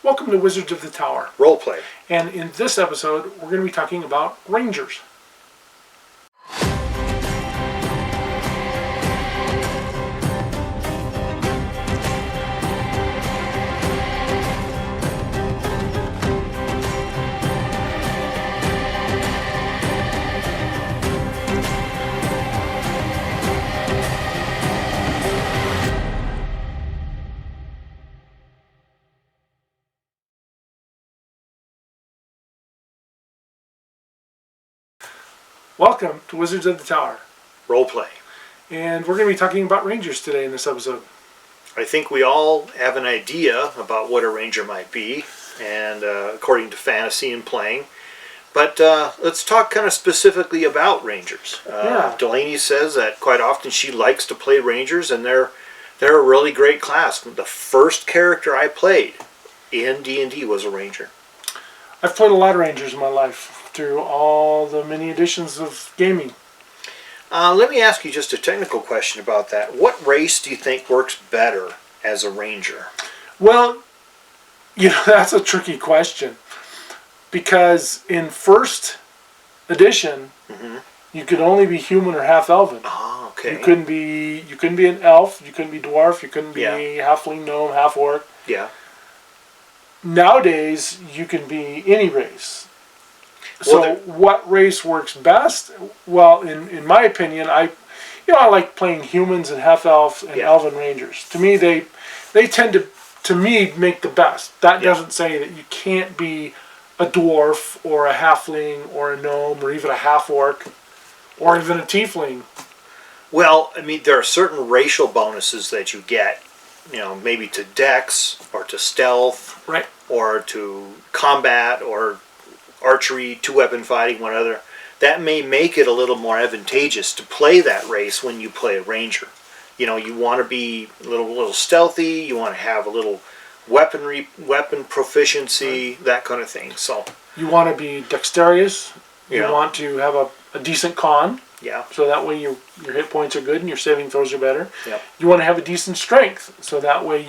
Welcome to Wizards of the Tower. Roleplay. And in this episode, we're going to be talking about Rangers. Welcome to Wizards of the Tower. Roleplay. And we're going to be talking about Rangers today in this episode. I think we all have an idea about what a ranger might be, and according to fantasy and playing. But let's talk kind of specifically about rangers. Delaney says that quite often she likes to play rangers, and they're a really great class. The first character I played in D&D was a ranger. I've played a lot of Rangers in my life, through all the many editions of gaming. Let me ask you just a technical question about that. What race do you think works better as a ranger? Well, that's a tricky question. Because in first edition, you could only be human or half-elven. Oh, okay. You couldn't be an elf, you couldn't be dwarf, you couldn't be halfling, gnome, half-orc. Yeah. Nowadays, you can be any race. So what race works best? Well, in my opinion, I like playing humans and half-elf and elven rangers. To me, they tend to me make the best. That doesn't say that you can't be a dwarf or a halfling or a gnome or even a half-orc or even a tiefling. Well, I mean, there are certain racial bonuses that you get, maybe to dex or to stealth, right, or to combat or archery, two-weapon fighting, one other. That may make it a little more advantageous to play that race when you play a ranger. You want to be a little stealthy. You want to have a little weapon proficiency, that kind of thing. So you want to be dexterous. You want to have a decent con. Yeah. So that way your hit points are good and your saving throws are better. Yep. You want to have a decent strength. So that way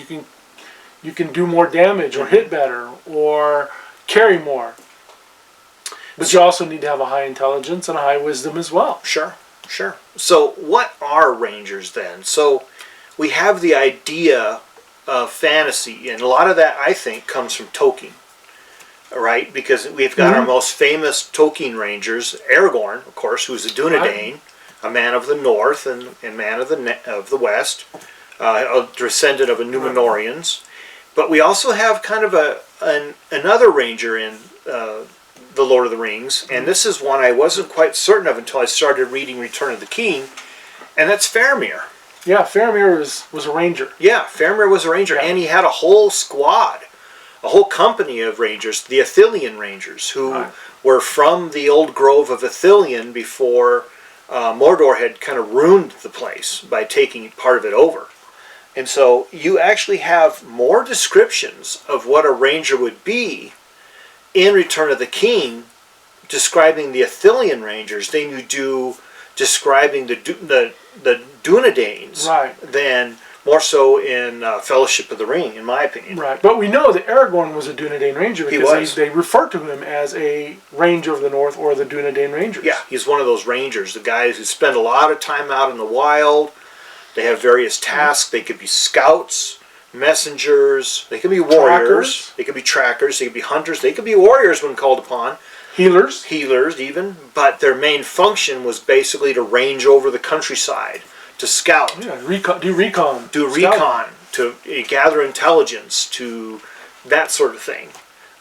you can do more damage or hit better or carry more. But you also need to have a high intelligence and a high wisdom as well. Sure. So what are rangers then? So we have the idea of fantasy, and a lot of that, I think, comes from Tolkien, right? Because we've got our most famous Tolkien rangers, Aragorn, of course, who's a Dunedain, a man of the north and man of the west, a descendant of the Númenóreans. But we also have kind of another ranger in the Lord of the Rings, and this is one I wasn't quite certain of until I started reading Return of the King, and that's Faramir. Yeah, Faramir was a ranger. Yeah, Faramir was a ranger, and he had a whole squad, a whole company of rangers, the Ithilien Rangers, who were from the old grove of Ithilien before Mordor had kind of ruined the place by taking part of it over. And so you actually have more descriptions of what a ranger would be in Return of the King, describing the Ithilien Rangers, than you do describing the Dunedains, than more so in Fellowship of the Ring, in my opinion. Right, but we know that Aragorn was a Dunedain Ranger because they refer to him as a Ranger of the North or the Dunedain Rangers. Yeah, he's one of those rangers, the guys who spend a lot of time out in the wild. They have various tasks. They could be scouts, messengers, they could be warriors, they could be trackers, they could be hunters, they could be warriors when called upon. Healers even, but their main function was basically to range over the countryside, to scout. Yeah, do recon, to gather intelligence, to that sort of thing.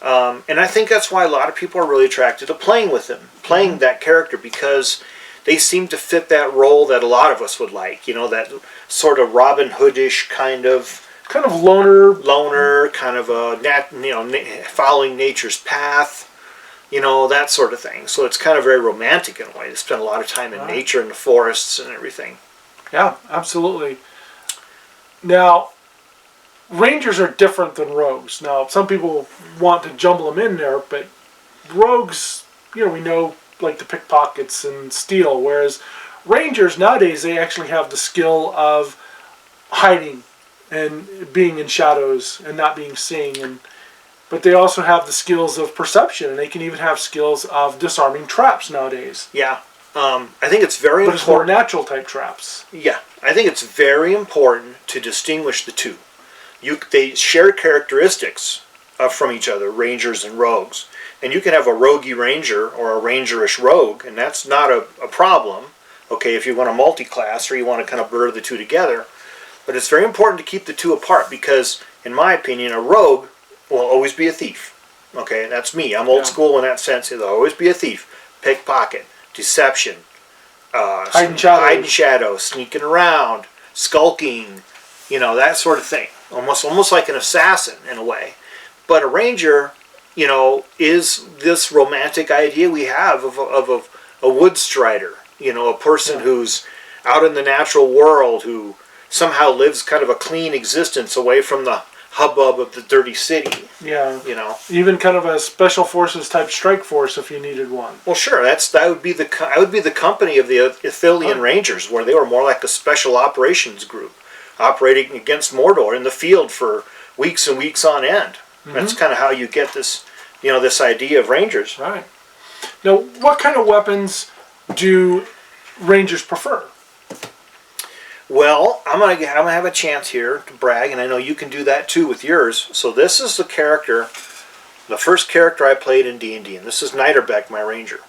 And I think that's why a lot of people are really attracted to playing with him, playing that character, because they seem to fit that role that a lot of us would like, that sort of Robin Hoodish kind of loner, kind of a following nature's path, that sort of thing. So it's kind of very romantic in a way to spend a lot of time in nature and the forests and everything. Yeah, absolutely. Now, Rangers are different than rogues. Now, some people want to jumble them in there, but rogues, we know, like to pick pockets and steal, whereas Rangers nowadays, they actually have the skill of hiding and being in shadows and not being seen, But they also have the skills of perception, and they can even have skills of disarming traps nowadays. Yeah. I think it's very But it's more important. natural type traps. Yeah. I think it's very important to distinguish the two. They share characteristics from each other, rangers and rogues. And you can have a roguey ranger or a rangerish rogue, and that's not a problem, okay, if you want to multi-class or you want to kind of blur the two together. But it's very important to keep the two apart because, in my opinion, a rogue will always be a thief. Okay, and that's me. I'm old school in that sense. There'll always be a thief. Pickpocket, deception, Hide and shadow, sneaking around, skulking, that sort of thing. Almost like an assassin in a way. But a ranger, is this romantic idea we have of a wood strider. A person who's out in the natural world who somehow lives kind of a clean existence away from the hubbub of the dirty city. Yeah. Even kind of a special forces type strike force if you needed one. Well, sure. That would be the company of the Ithilien Rangers, where they were more like a special operations group, operating against Mordor in the field for weeks and weeks on end. Mm-hmm. That's kind of how you get this, this idea of Rangers. Right. Now, what kind of weapons do Rangers prefer? Well, I'm gonna have a chance here to brag, and I know you can do that too with yours. So this is the first character I played in D&D, and this is Niederbeck, my ranger.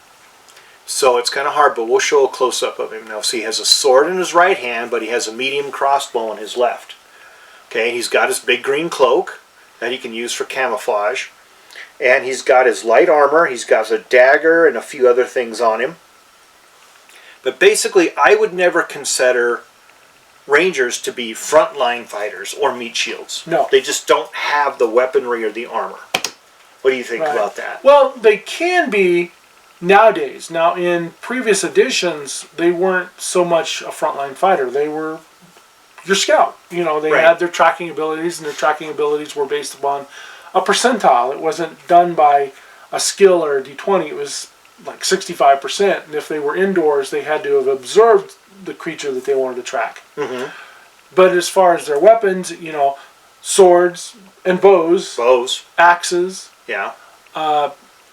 So it's kind of hard, but we'll show a close-up of him. Now, see, he has a sword in his right hand, but he has a medium crossbow in his left. Okay, he's got his big green cloak that he can use for camouflage, and he's got his light armor. He's got a dagger and a few other things on him. But basically, I would never consider Rangers to be frontline fighters or meat shields. No. They just don't have the weaponry or the armor. What do you think about that? Well, they can be nowadays. Now, in previous editions, they weren't so much a frontline fighter. They were your scout. They had their tracking abilities, and their tracking abilities were based upon a percentile. It wasn't done by a skill or a d20. It was like 65%. And if they were indoors, they had to have observed the creature that they wanted to track. Mm-hmm. But as far as their weapons, swords and bows, axes,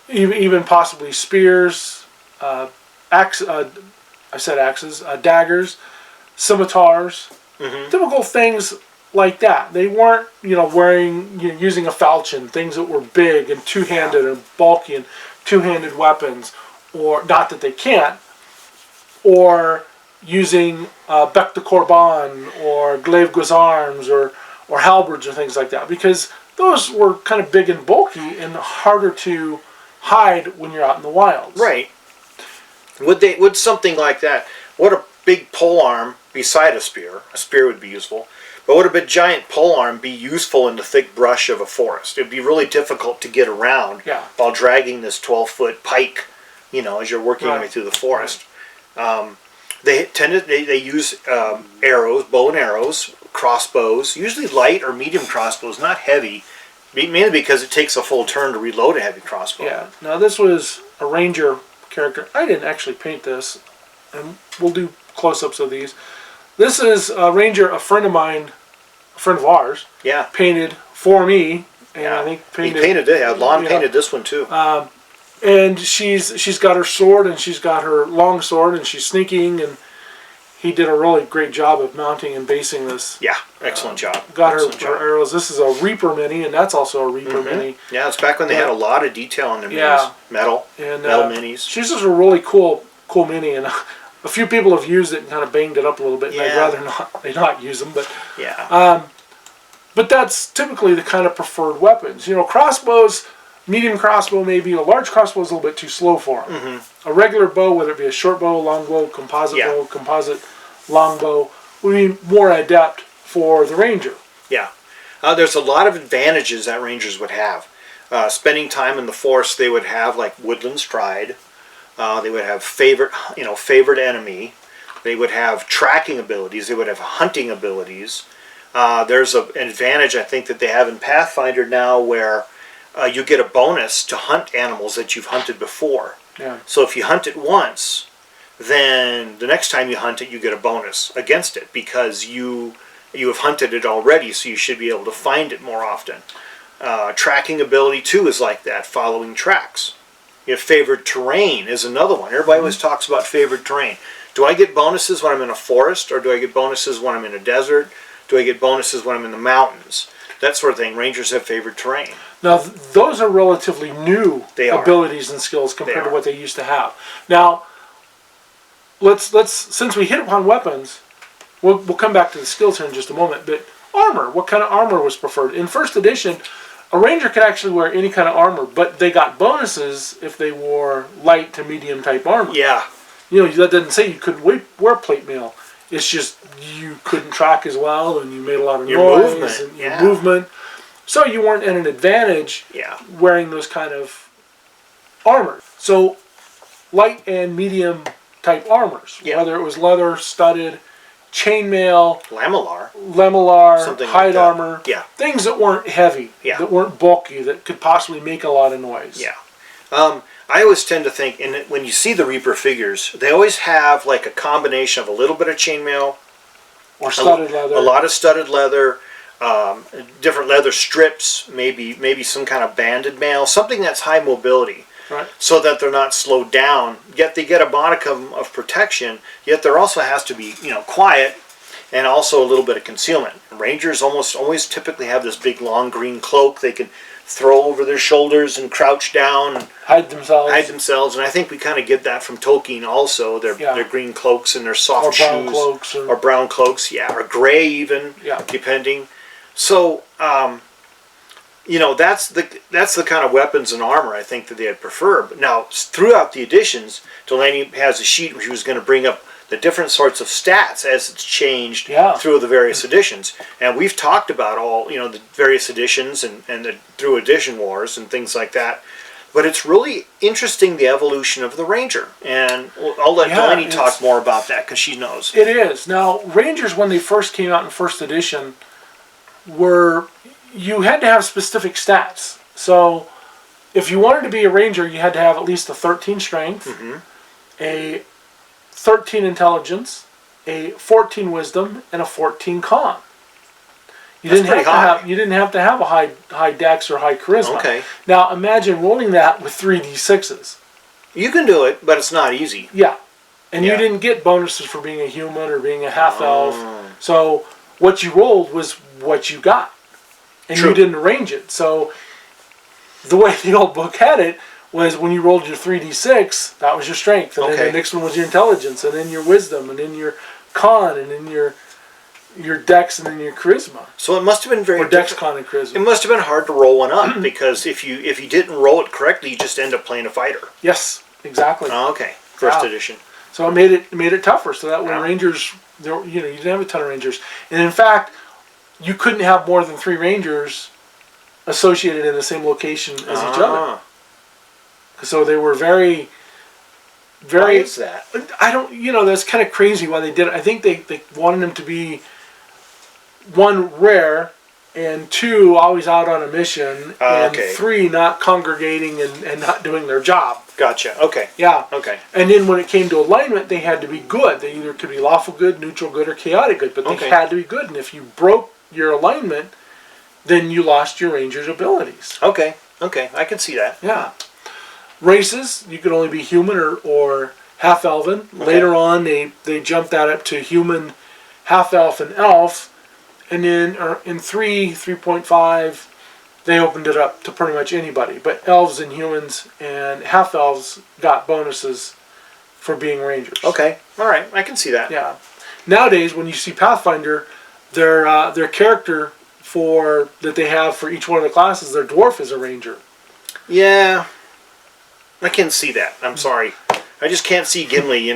even possibly spears, daggers, scimitars, typical things like that. They weren't, using a falchion, things that were big and two-handed and bulky and two-handed weapons, or not that they can't, or using bec de corbin or glaive guisarmes or halberds or things like that, because those were kind of big and bulky and harder to hide when you're out in the wilds. Right. Would something like that, would a big polearm beside a spear would be useful, but would a big giant polearm be useful in the thick brush of a forest? It would be really difficult to get around while dragging this 12-foot pike, as you're working your way through the forest. Right. They use arrows, bow and arrows, crossbows, usually light or medium crossbows, not heavy, mainly because it takes a full turn to reload a heavy crossbow. Yeah. Now this was a ranger character. I didn't actually paint this, and we'll do close-ups of these. This is a ranger, a friend of mine, a friend of ours. Yeah. Painted for me, and I think painted this one too. And she's got her sword, and she's got her long sword, and she's sneaking, and he did a really great job of mounting and basing this. Yeah, excellent job. Got her arrows. This is a Reaper mini, and that's also a Reaper mini. Yeah, it's back when they had a lot of detail on their minis. Metal minis. She's just a really cool mini, and a few people have used it and kind of banged it up a little bit, and I'd rather not use them. But but that's typically the kind of preferred weapons. Crossbows. Medium crossbow maybe, a large crossbow is a little bit too slow for them. Mm-hmm. A regular bow, whether it be a short bow, long bow, composite bow, composite long bow, would be more adept for the ranger. Yeah. There's a lot of advantages that rangers would have. Spending time in the forest, they would have like woodland stride. They would have favorite enemy. They would have tracking abilities. They would have hunting abilities. There's an advantage I think that they have in Pathfinder now where you get a bonus to hunt animals that you've hunted before. Yeah. So if you hunt it once, then the next time you hunt it, you get a bonus against it because you have hunted it already, so you should be able to find it more often. Tracking ability too is like that, following tracks. You have favored terrain is another one. Everybody always talks about favored terrain. Do I get bonuses when I'm in a forest, or do I get bonuses when I'm in a desert? Do I get bonuses when I'm in the mountains? That sort of thing. Rangers have favored terrain. Now, those are relatively new abilities and skills compared to what they used to have. Now, let's since we hit upon weapons, we'll come back to the skills here in just a moment. But armor, what kind of armor was preferred? In first edition, a ranger could actually wear any kind of armor, but they got bonuses if they wore light to medium type armor. Yeah. You know, that doesn't say you couldn't wear plate mail. It's just you couldn't track as well, and you made a lot of noise and your movement. So you weren't at an advantage wearing those kind of armor. So light and medium type armors, whether it was leather, studded, chainmail, lamellar, hide armor, things that weren't heavy, that weren't bulky, that could possibly make a lot of noise. I always tend to think, and when you see the Reaper figures, they always have like a combination of a little bit of chainmail, or studded leather, a lot of studded leather, different leather strips, maybe some kind of banded mail, something that's high mobility. Right. So that they're not slowed down, yet they get a modicum of protection, yet there also has to be, quiet, and also a little bit of concealment. Rangers almost always typically have this big long green cloak they can throw over their shoulders and crouch down and hide themselves. And I think we kind of get that from Tolkien also, their green cloaks and their soft shoes. Brown cloaks. Or brown cloaks, or gray even, depending. So, that's the kind of weapons and armor I think that they'd prefer. But now, throughout the editions, Delaney has a sheet where she was going to bring up the different sorts of stats as it's changed through the various editions. And we've talked about all, the various editions and through edition wars and things like that. But it's really interesting, the evolution of the Ranger. And I'll let Delaney talk more about that because she knows. It is. Now, Rangers, when they first came out in first edition, you had to have specific stats. So if you wanted to be a Ranger, you had to have at least a 13 strength, a 13 intelligence, a 14 wisdom, and a 14 con. You didn't have to have a high dex or high charisma. Okay. Now imagine rolling that with 3d6s. You can do it, but it's not easy. Yeah. And you didn't get bonuses for being a human or being a half elf. So what you rolled was what you got. And you didn't arrange it. So the way the old book had it was when you rolled your 3d6, that was your strength. And then the next one was your intelligence, and then your wisdom, and then your con, and then your dex, and then your charisma. So it must have been very dex, con, and charisma. It must have been hard to roll one up because if you didn't roll it correctly, you just end up playing a fighter. Yes, exactly. Oh, okay. First edition. So it made it tougher. So that when Rangers, you didn't have a ton of Rangers, and in fact, you couldn't have more than 3 Rangers associated in the same location as each other. So they were very, very... Why is that? I don't, that's kind of crazy why they did it. I think they wanted them to be, 1, rare, and 2, always out on a mission, and 3, not congregating and not doing their job. Gotcha. Okay. Yeah. Okay. And then when it came to alignment, they had to be good. They either could be lawful good, neutral good, or chaotic good, but they had to be good. And if you broke your alignment, then you lost your Ranger's abilities. Okay. I can see that. Yeah. Races, you could only be human or half-elven. Later on, they jumped that up to human, half-elf, and elf. And then in 3.5, they opened it up to pretty much anybody. But elves and humans and half-elves got bonuses for being Rangers. Okay. All right. I can see that. Yeah. Nowadays, when you see Pathfinder, their character that they have for each one of the classes, their dwarf is a Ranger. Yeah. I can't see that. I'm sorry. I just can't see Gimli,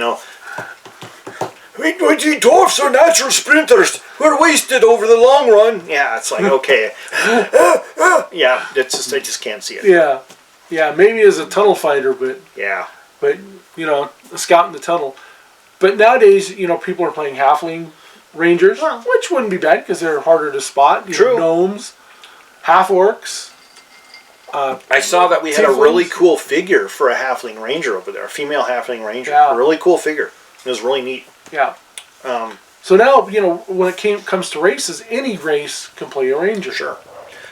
We dwarfs are natural sprinters. We're wasted over the long run. Yeah, it's like, okay. Yeah, I just can't see it. Yeah. Yeah, maybe as a tunnel fighter, but... Yeah. But, a scout in the tunnel. But nowadays, people are playing halfling Rangers, which wouldn't be bad because they're harder to spot. True. Gnomes, half-orcs. I saw that we had a really cool figure for a halfling ranger over there, a female halfling ranger. Yeah. A really cool figure. It was really neat. Yeah. So now, when it comes to races, any race can play a ranger. Sure.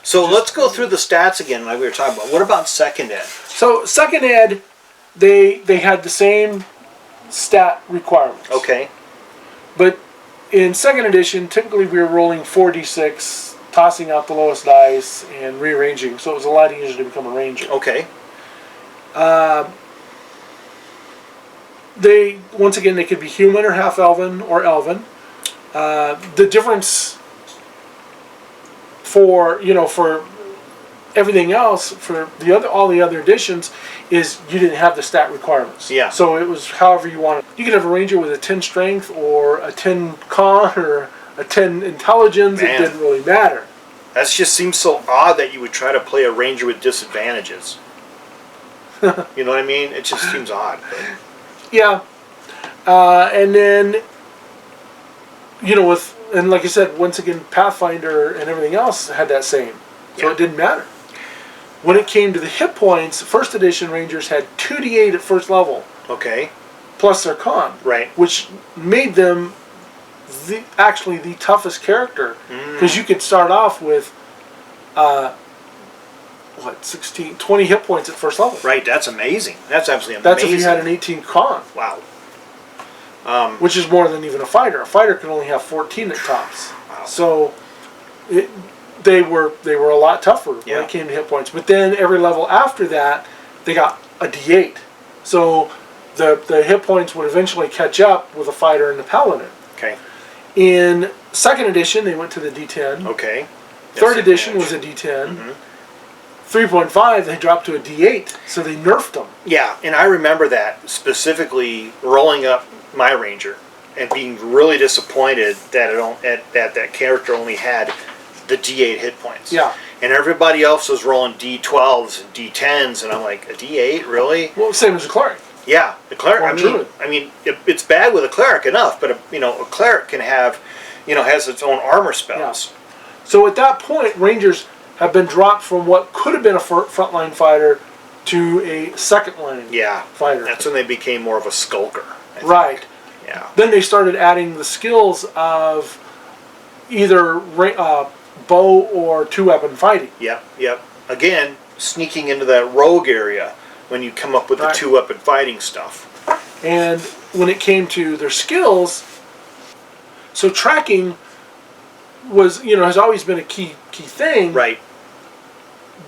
So let's go through the stats again, like we were talking about. What about second ed? So second ed, they had the same stat requirements. Okay. But in second edition, typically we were rolling 4d6, tossing out the lowest dice, and rearranging. So it was a lot easier to become a ranger. Okay. They could be human or half elven or elven. The difference for everything else, for all the other editions, is you didn't have the stat requirements. Yeah. So it was however you wanted. You could have a ranger with a 10 strength or a 10 con or a 10 intelligence. Man. It didn't really matter. That just seems so odd that you would try to play a ranger with disadvantages. You know what I mean? It just seems odd. But. Yeah. And then, and like I said, once again, Pathfinder and everything else had that same. So it didn't matter. When it came to the hit points, first edition Rangers had 2d8 at first level. Okay. Plus their con. Right. Which made them actually the toughest character. Because you could start off with, 20 hit points at first level. Right, that's amazing. That's absolutely amazing. That's if you had an 18 con. Wow. Which is more than even a fighter. A fighter can only have 14 at tops. Wow. So they were a lot tougher when it came to hit points. But then every level after that, they got a D8. So the hit points would eventually catch up with a fighter and the paladin. Okay. In second edition, they went to the D10. Okay. Third edition was a D10. Mm-hmm. 3.5, they dropped to a D8, so they nerfed them. Yeah, and I remember that, specifically rolling up my ranger and being really disappointed that that character only had the D8 hit points. Yeah. And everybody else was rolling D12s and D10s, and I'm like, a D8, really? Well, same as a cleric. Yeah, the cleric. Or I mean, it's bad with a cleric enough, but a cleric can have, has its own armor spells. Yeah. So at that point, rangers have been dropped from what could have been a frontline fighter to a second line fighter. That's when they became more of a skulker. Right. Yeah. Then they started adding the skills of either bow or two-weapon fighting. Yep, yep. Again, sneaking into that rogue area when you come up with the two-weapon fighting stuff. And when it came to their skills, so tracking was, has always been a key thing. Right.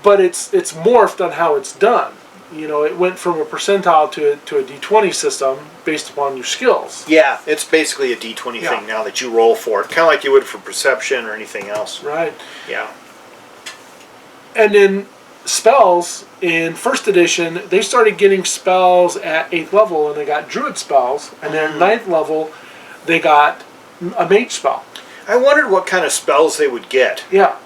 But it's morphed on how it's done. It went from a percentile to a D20 system based upon your skills. Yeah, it's basically a D20 thing now that you roll for it. Kind of like you would for perception or anything else. Right. Yeah. And then spells, in first edition, they started getting spells at 8th level, and they got druid spells. And then at 9th level, they got a mage spell. I wondered what kind of spells they would get. Yeah.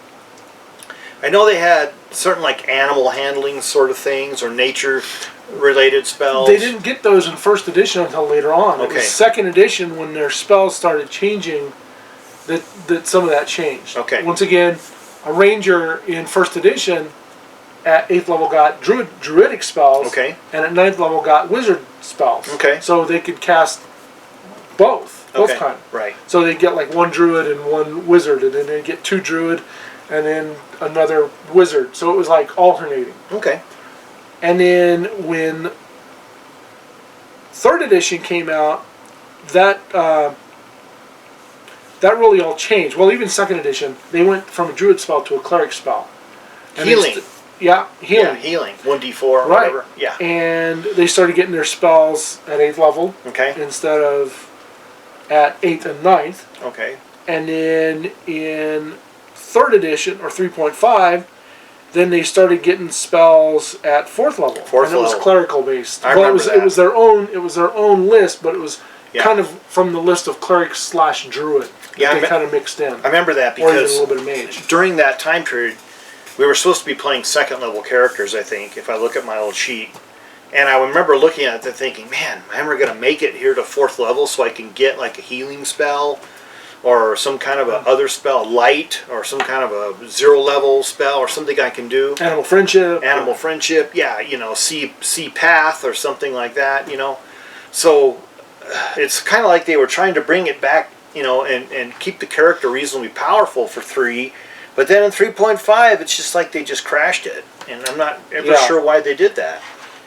I know they had certain like animal handling sort of things or nature related spells. They didn't get those in first edition until later on. Okay. It was second edition when their spells started changing that some of that changed. Okay. Once again, a ranger in first edition at 8th level got druidic spells. Okay. And at 9th level got wizard spells. Okay. So they could cast both kinds. Right. So they'd get like one druid and one wizard, and then they'd get two druid and then another wizard. So it was like alternating. Okay. And then when third edition came out, that really all changed. Well, even second edition, they went from a druid spell to a cleric spell. And healing. healing. Yeah, healing. 1d4 or whatever. Yeah. And they started getting their spells at 8th level. Okay. Instead of at 8th and 9th. Okay. And then in third edition, or 3.5, then they started getting spells at 4th level. Fourth and it was level. clerical based. Well, it was their own list, but it was kind of from the list of cleric / druid. Yeah, they kind of mixed in. I remember that or even a because little bit of mage. During that time period, we were supposed to be playing second level characters, I think, if I look at my old sheet. And I remember looking at it thinking, man, am I going to make it here to 4th level so I can get like a healing spell or some kind of a other spell, light, or some kind of a 0 level spell or something I can do. Animal friendship. Yeah, see path or something like that, So it's kind of like they were trying to bring it back, and keep the character reasonably powerful for 3, But then in 3.5, it's just like they just crashed it, and I'm not ever sure why they did that.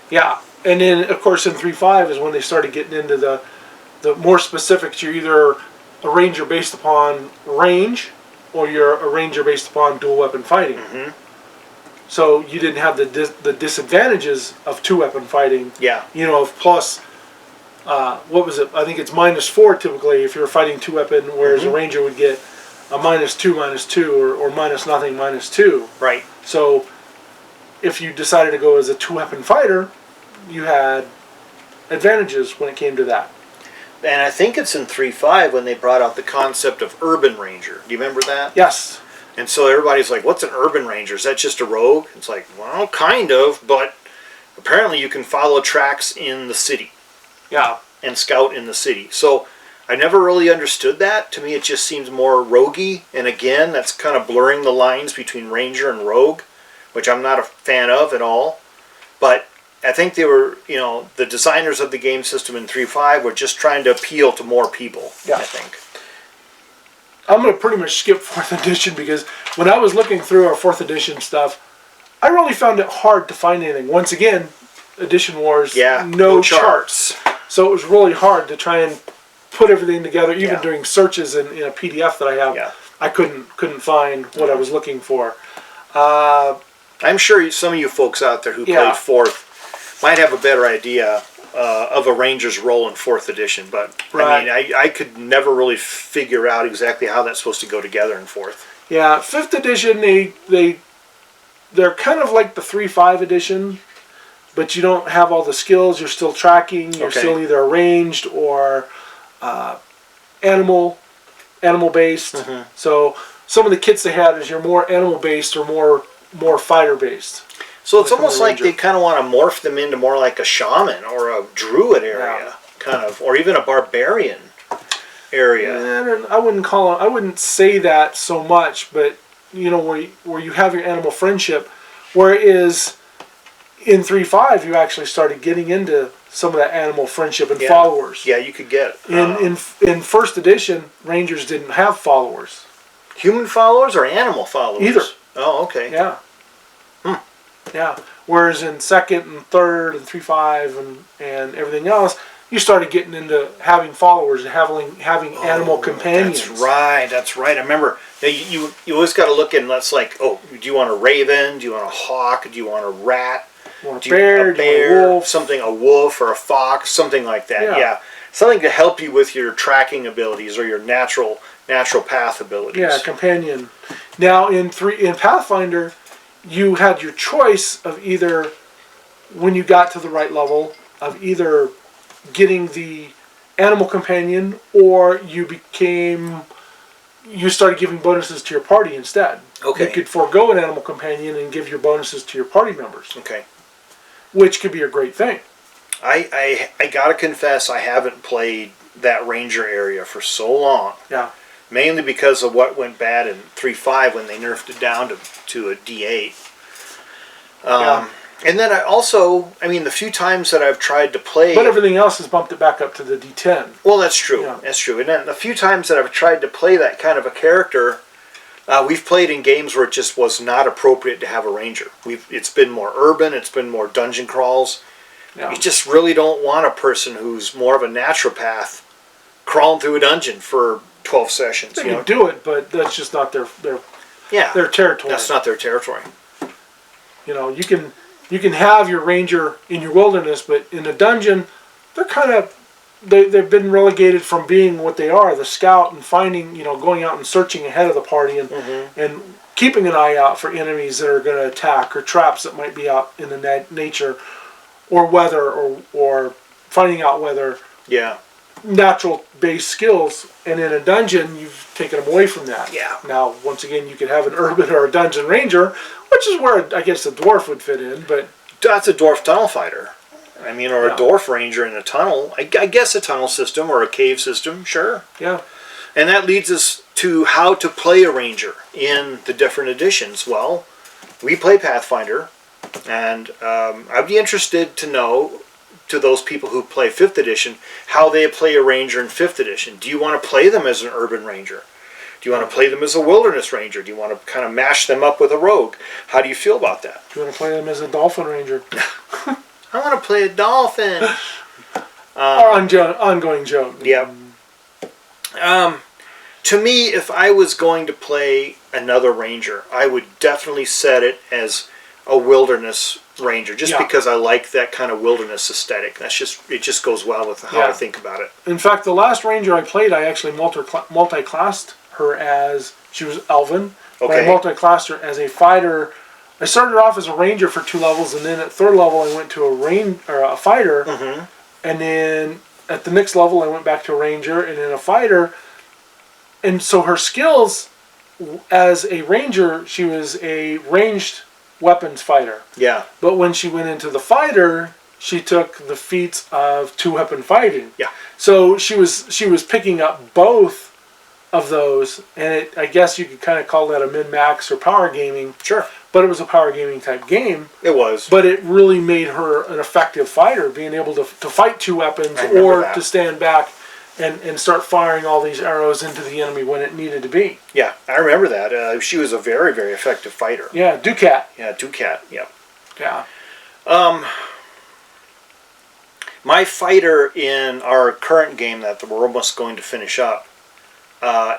Yeah, and then of course in 3.5 is when they started getting into the more specifics. You're either a ranger based upon range, or you're a ranger based upon dual weapon fighting. Mm-hmm. So you didn't have the disadvantages of 2-weapon fighting. Yeah. Of plus, what was it? I think it's -4 typically if you're fighting 2-weapon, whereas a ranger would get a -2, or minus nothing, -2. Right. So if you decided to go as a 2-weapon fighter, you had advantages when it came to that. And I think it's in 3.5 when they brought out the concept of urban ranger. Do you remember that? Yes. And so everybody's like, what's an urban ranger? Is that just a rogue? It's like, well, kind of, but apparently you can follow tracks in the city. Yeah. And scout in the city. So I never really understood that. To me, it just seems more roguey. And again, that's kind of blurring the lines between ranger and rogue, which I'm not a fan of at all. But I think they were, the designers of the game system in 3.5 were just trying to appeal to more people, I think. I'm going to pretty much skip 4th edition because when I was looking through our 4th edition stuff, I really found it hard to find anything. Once again, Edition Wars, no charts. So it was really hard to try and put everything together. Even doing searches in a PDF that I have, I couldn't find what I was looking for. I'm sure some of you folks out there who played 4th might have a better idea of a ranger's role in 4th edition, but I mean, I could never really figure out exactly how that's supposed to go together in 4th. Yeah, 5th edition, they're kind of like the 3.5 edition, but you don't have all the skills. You're still tracking. You're still either ranged or animal based. Mm-hmm. So some of the kits they had is you're more animal based or more fighter based. So it's almost like they kind of want to morph them into more like a shaman or a druid area, kind of, or even a barbarian area. And I wouldn't say that so much, but where you have your animal friendship, whereas in 3.5 you actually started getting into some of that animal friendship and followers. Yeah, you could get in 1st edition, Rangers didn't have followers. Human followers or animal followers? Either. Oh, okay. Yeah. Yeah. Whereas in 2nd and 3rd and 3.5 and everything else, you started getting into having followers and having animal companions. That's right. I remember you always got to look in. That's like, do you want a raven? Do you want a hawk? Do you want a rat? You want a bear? Do you want a wolf? Something, a wolf or a fox, something like that. Yeah. Something to help you with your tracking abilities or your natural path abilities. Yeah, companion. Now in Pathfinder, you had your choice of either, when you got to the right level, of either getting the animal companion or you started giving bonuses to your party instead. Okay. You could forego an animal companion and give your bonuses to your party members. Okay. Which could be a great thing. I gotta confess, I haven't played that ranger area for so long. Yeah. Mainly because of what went bad in 3.5 when they nerfed it down to a D8. And then the few times that I've tried to play... But everything else has bumped it back up to the D10. Well, that's true. Yeah. That's true. And then the few times that I've tried to play that kind of a character, we've played in games where it just was not appropriate to have a ranger. It's been more urban, it's been more dungeon crawls. Yeah. You just really don't want a person who's more of a naturopath crawling through a dungeon for 12 sessions. They can do it, but that's just not their territory. That's not their territory. You can have your ranger in your wilderness, but in a dungeon, they've been relegated from being what they are, the scout, and finding, going out and searching ahead of the party and keeping an eye out for enemies that are going to attack or traps that might be out in the nature, or weather, or finding out weather. Yeah. Natural-based skills, and in a dungeon, you've taken them away from that. Yeah. Now, once again, you could have an urban or a dungeon ranger, which is where I guess a dwarf would fit in, but... That's a dwarf tunnel fighter. Or a dwarf ranger in a tunnel. I guess a tunnel system or a cave system, sure. Yeah. And that leads us to how to play a ranger in the different editions. Well, we play Pathfinder, and I'd be interested to know, to those people who play 5th edition, how they play a ranger in 5th edition. Do you want to play them as an urban ranger? Do you want to play them as a wilderness ranger? Do you want to kind of mash them up with a rogue? How do you feel about that? Do you want to play them as a dolphin ranger? I want to play a dolphin. Our ongoing joke. Yep. To me, if I was going to play another ranger, I would definitely set it as a wilderness ranger, just because I like that kind of wilderness aesthetic. It just goes well with how I think about it. In fact, the last ranger I played, I actually multi-classed her as, she was elven, but I multi-classed her as a fighter. I started off as a ranger for 2 levels, and then at 3rd level I went to a fighter, and then at the next level I went back to a ranger, and then a fighter. And so her skills as a ranger, she was a ranged weapons fighter. Yeah. But when she went into the fighter, she took the feats of 2-weapon fighting. Yeah. So she was picking up both of those, and I guess you could kind of call that a min-max or power gaming. Sure. But it was a power gaming type game. It was. But it really made her an effective fighter, being able to fight 2 weapons or to stand back and start firing all these arrows into the enemy when it needed to be. Yeah, I remember that. She was a very, very effective fighter. Yeah, Ducat. Yeah, Ducat, yeah. Yeah. My fighter in our current game that we're almost going to finish up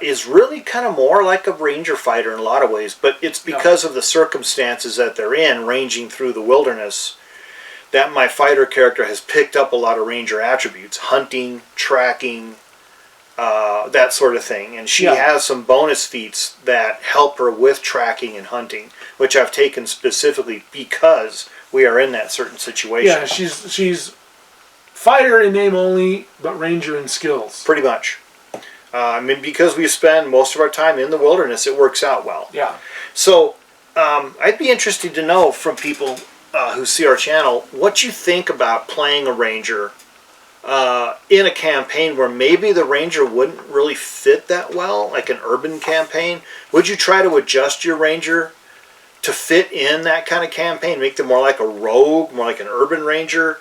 is really kind of more like a ranger fighter in a lot of ways, but it's because of the circumstances that they're in, ranging through the wilderness, that my fighter character has picked up a lot of ranger attributes, hunting, tracking, that sort of thing. And she has some bonus feats that help her with tracking and hunting, which I've taken specifically because we are in that certain situation. Yeah, she's fighter in name only, but ranger in skills. Pretty much. I mean, because we spend most of our time in the wilderness, it works out well. Yeah. So I'd be interested to know from people who see our channel what you think about playing a ranger in a campaign where maybe the ranger wouldn't really fit that well, like an urban campaign. Would you try to adjust your ranger to fit in that kind of campaign, make them more like a rogue, more like an urban ranger?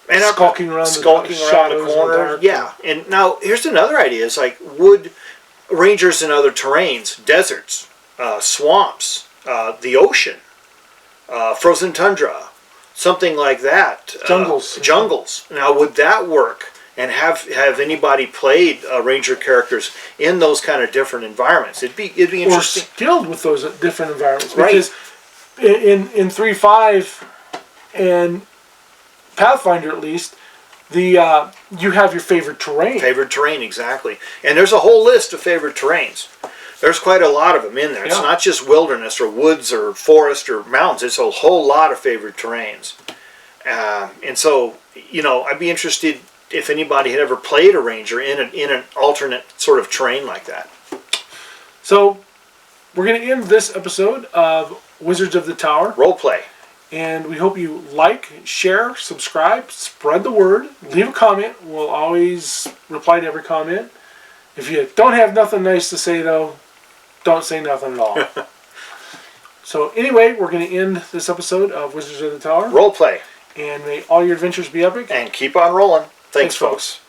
And skulking around the corner. Yeah. And now here's another idea. It's like, would rangers in other terrains, deserts, swamps, the ocean, frozen tundra, something like that. Jungles. Now, would that work? And have anybody played ranger characters in those kind of different environments? It'd be interesting. Or skilled with those different environments. Because in 3.5 and Pathfinder, at least, you have your favorite terrain. Favorite terrain, exactly. And there's a whole list of favorite terrains. There's quite a lot of them in there. It's not just wilderness or woods or forest or mountains. It's a whole lot of favorite terrains. And so, I'd be interested if anybody had ever played a ranger in an alternate sort of terrain like that. So, we're going to end this episode of Wizards of the Tower. Roleplay. And we hope you like, share, subscribe, spread the word, leave a comment. We'll always reply to every comment. If you don't have nothing nice to say, though, don't say nothing at all. So anyway, we're going to end this episode of Wizards of the Tower. Roleplay. And may all your adventures be epic. And keep on rolling. Thanks folks.